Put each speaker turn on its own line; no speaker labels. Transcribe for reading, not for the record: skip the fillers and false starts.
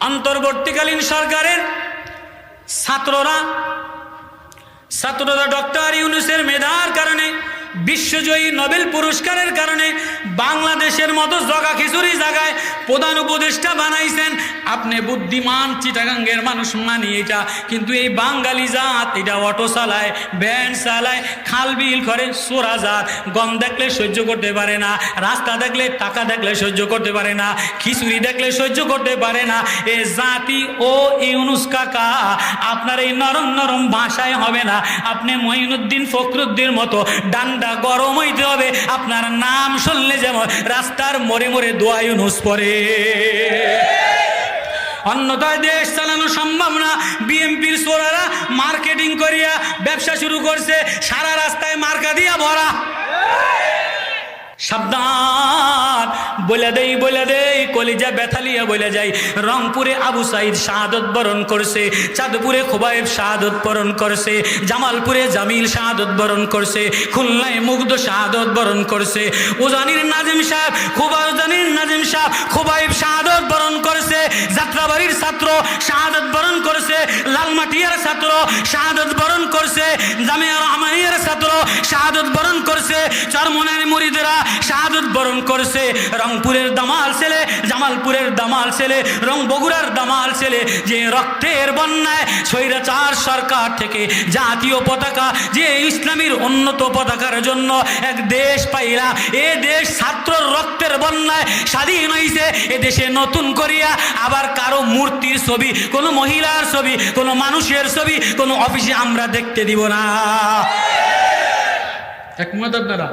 অন্তর্বর্তীকালীন সরকারের ছাত্ররা ডক্টর ইউনূসের মেধার কারণে, বিশ্বজয়ী নোবেল পুরস্কারের কারণে বাংলাদেশের মতো জগা খিচুড়ি জায়গায় প্রধান উপদেষ্টা বানাইছেন। আপনি বুদ্ধিমান চিটাগাঙ্গের মানুষ মানি এটা, কিন্তু এই বাঙালি জাত এটা অটো চালায়, ভ্যান চালায়, খাল বিল করে, চোরা জাত, গম দেখলে সহ্য করতে পারে না, রাস্তা দেখলে, টাকা দেখলে সহ্য করতে পারে না, খিচুড়ি দেখলে সহ্য করতে পারে না। এ জাতি ও ইউনূস কাকা আপনার এই নরম নরম ভাষায় হবে না। আপনি মঈনুদ্দিন ফখরুদ্দিনের মতো ডান্ডা গরম হইতে হবে। আপনার নাম শুনলে যেমন রাস্তার মোড়ে মোড়ে দোয়া ইউনূস পড়ে, অন্যথায় দেশ চালানো সম্ভব না। বিএনপির চোরারা মার্কেটিং করিয়া ব্যবসা শুরু করছে, সারা রাস্তায় মার্কা দিয়া ভরা। সাবধান, বলে দেই কলিজা ব্যথালিয়া বলে যাই। রংপুরে আবু সাইদ শাহাদত বরণ করছে, চাঁদপুরে খোবায়েব শাহাদত বরণ করছে, জামালপুরে জামিল শাহাদত বরণ করছে, খুলনায় মুগ্ধ শাহাদত বরণ করছে, উজানির নাজিম সাহেব, উজানির নাজিম সাহেব খোবায়েব শাহাদত বরণ করছে, যাত্রাবাড়ির ছাত্র শাহাদত বরণ করছে, লালমাটিয়ার ছাত্র শাহাদত বরণ করছে, জামিয়া রহমানিয়ার ছাত্র শাহাদত বরণ করছে, চরমনের মুরিদেরা শাহাদত বরণ করছে। রংপুরের দামাল ছেলে, জামালপুরের দামাল ছেলে, বগুড়ার দামাল ছেলে, যে রক্তের বন্যায় স্বৈরাচার সরকার থেকে জাতীয় পতাকা, যে ইসলামীর উন্নত পতাকার জন্য এক দেশ পাইলা, এ দেশ ছাত্রর রক্তের বন্যায় স্বাধীন হয়েছে। এ দেশে নতুন করিয়া আবার কারো মূর্তির ছবি, কোনো মহিলার ছবি, কোনো মানুষের ছবি কোনো অফিসে আমরা দেখতে দিব না। একমত আপনারা?